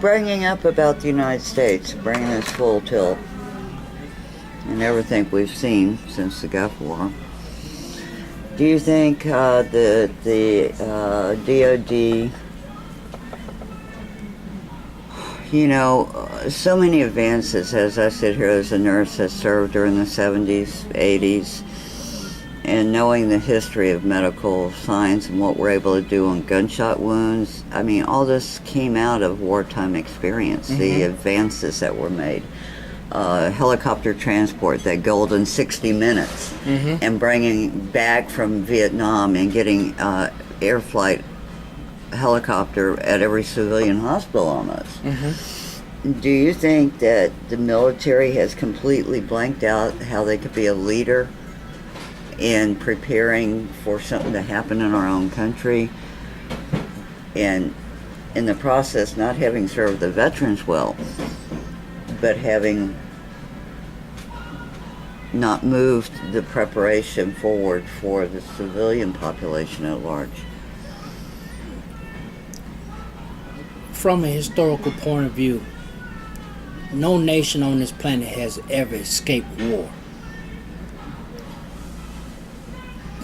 Bringing up about the United States, bringing us full tilt, and everything we've seen since the Gulf War. Do you think the DOD, so many advances, as I sit here as a nurse that served during the 70s, 80s, and knowing the history of medical science and what we're able to do on gunshot wounds, I mean, all this came out of wartime experience, the advances that were made. Helicopter transport, that golden 60 minutes, and bringing back from Vietnam and getting air flight helicopter at every civilian hospital almost. Do you think that the military has completely blanked out how they could be a leader in preparing for something to happen in our own country, and in the process not having served the veterans well, but having not moved the preparation forward for the civilian population at large? From a historical point of view, no nation on this planet has ever escaped war.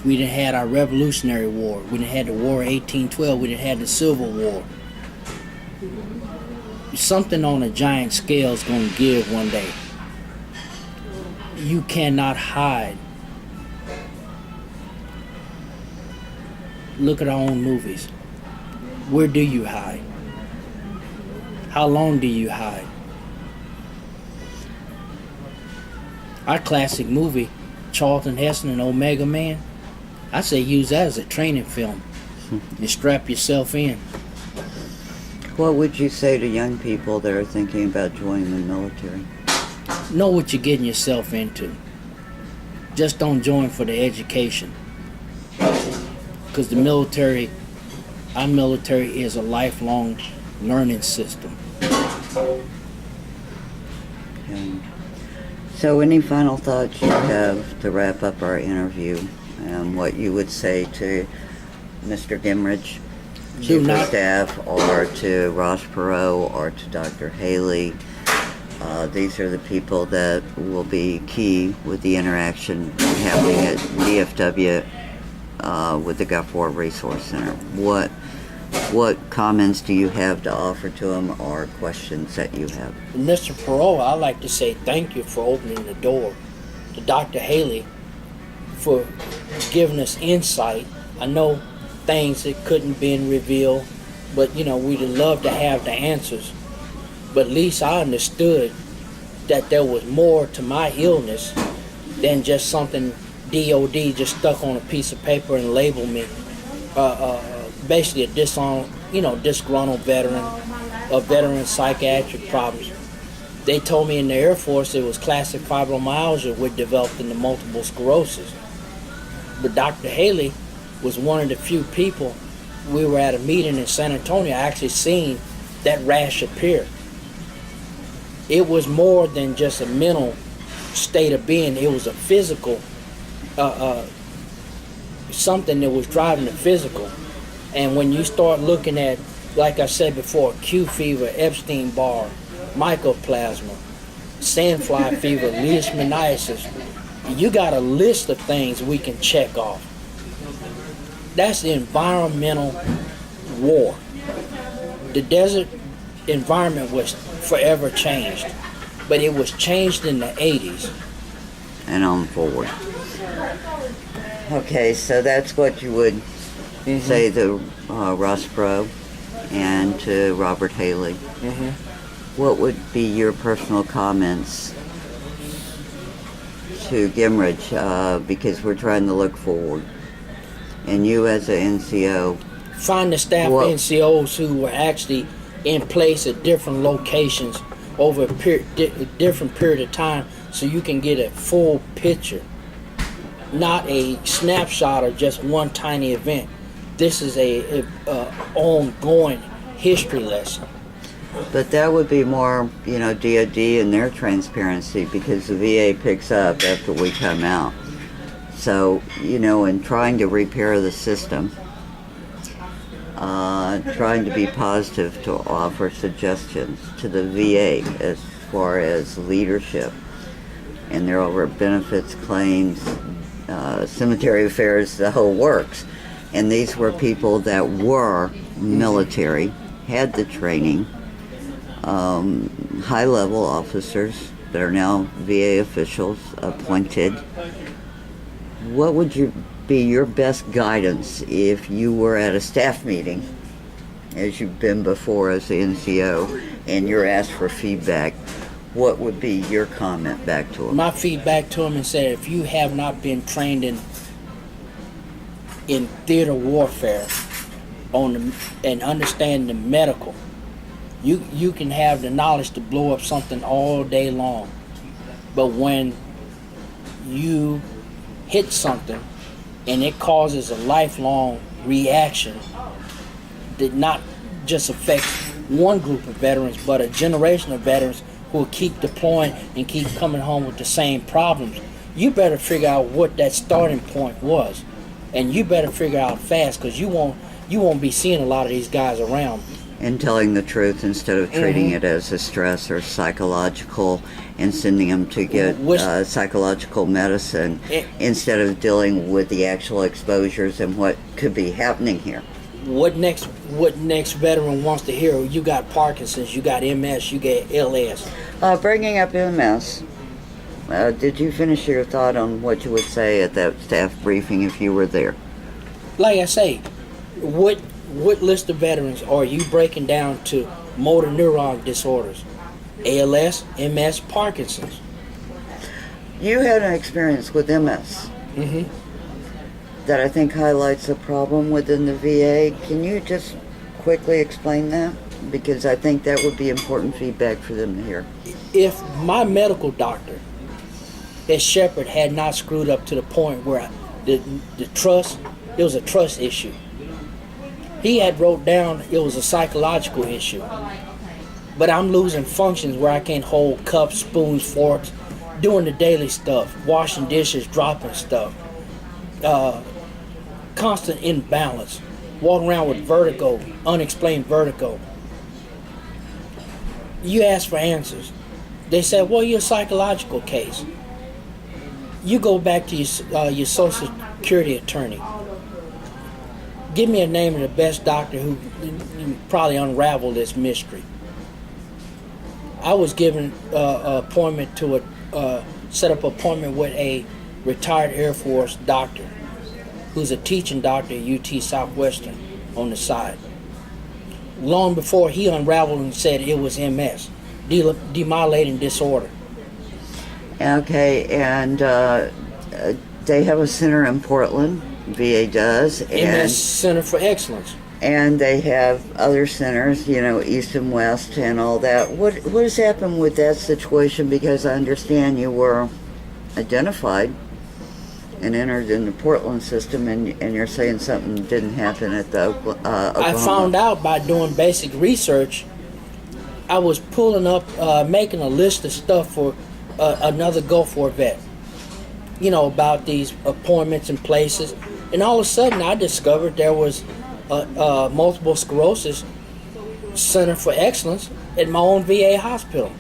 We done had our Revolutionary War. We done had the War of 1812. We done had the Civil War. Something on a giant scale is going to give one day. You cannot hide. Look at our own movies. Where do you hide? How long do you hide? Our classic movie, Charlton Heston and Omega Man, I say use that as a training film and strap yourself in. What would you say to young people that are thinking about joining the military? Know what you're getting yourself into. Just don't join for the education. Because the military, our military is a lifelong learning system. Okay. So any final thoughts you have to wrap up our interview, and what you would say to Mr. Gimrich, Chief of Staff, or to Ross Perot, or to Dr. Haley? These are the people that will be key with the interaction happening at DFW with the Gulf War Resource Center. What comments do you have to offer to them, or questions that you have? Mr. Perot, I'd like to say thank you for opening the door. To Dr. Haley for giving us insight. I know things that couldn't be revealed, but we'd love to have the answers. But at least I understood that there was more to my illness than just something DOD just stuck on a piece of paper and labeled me. Basically a disgruntled veteran of veteran psychiatric problems. They told me in the Air Force it was classic fibromyalgia which developed into multiple sclerosis. But Dr. Haley was one of the few people. We were at a meeting in San Antonio. I actually seen that rash appear. It was more than just a mental state of being. It was a physical, something that was driving the physical. And when you start looking at, like I said before, Q fever, Epstein-Barr, mycoplasma, sandfly fever, leishmaniasis, you got a list of things we can check off. That's the environmental war. The desert environment was forever changed, but it was changed in the 80s. And on forward. Okay, so that's what you would say to Ross Perot and to Robert Haley. What would be your personal comments to Gimrich, because we're trying to look forward, and you as an NCO? Find the staff NCOs who were actually in place at different locations over a different period of time, so you can get a full picture, not a snapshot of just one tiny event. This is a ongoing history lesson. But that would be more, DOD and their transparency, because the VA picks up after we come out. So, in trying to repair the system, trying to be positive to offer suggestions to the VA as far as leadership. And there are benefits, claims, cemetery affairs, the whole works. And these were people that were military, had the training, high-level officers that are now VA officials appointed. What would be your best guidance if you were at a staff meeting, as you've been before as the NCO, and you're asked for feedback? What would be your comment back to them? My feedback to them is that if you have not been trained in theater warfare and understand the medical, you can have the knowledge to blow up something all day long, but when you hit something and it causes a lifelong reaction that not just affects one group of veterans but a generation of veterans who will keep deploying and keep coming home with the same problems, you better figure out what that starting point was, and you better figure out fast, because you won't be seeing a lot of these guys around. And telling the truth instead of treating it as a stress or psychological, and sending them to get psychological medicine instead of dealing with the actual exposures and what could be happening here. What next veteran wants to hear? You got Parkinson's, you got MS, you got LS. Bringing up MS, did you finish your thought on what you would say at that staff briefing if you were there? Like I say, what list of veterans are you breaking down to motor neuron disorders? ALS, MS, Parkinson's. You had an experience with MS that I think highlights a problem within the VA. Can you just quickly explain that? Because I think that would be important feedback for them to hear. If my medical doctor at Shepherd had not screwed up to the point where the trust, it was a trust issue. He had wrote down it was a psychological issue. But I'm losing functions where I can't hold cups, spoons, forks, doing the daily stuff, washing dishes, dropping stuff. Constant imbalance, walking around with vertigo, unexplained vertigo. You ask for answers. They said, well, you're a psychological case. You go back to your Social Security attorney. Give me a name of the best doctor who probably unraveled this mystery. I was given an appointment to set up an appointment with a retired Air Force doctor who's a teaching doctor at UT Southwestern on the side. Long before he unraveled and said it was MS, demyelinating disorder. Okay, and they have a center in Portland, VA does. And MS Center for Excellence. And they have other centers, east and west and all that. What has happened with that situation? Because I understand you were identified and entered in the Portland system, and you're saying something didn't happen at the Oklahoma. I found out by doing basic research. I was pulling up, making a list of stuff for another Gulf War vet, about these appointments and places. And all of a sudden I discovered there was multiple sclerosis center for excellence at my own VA hospital.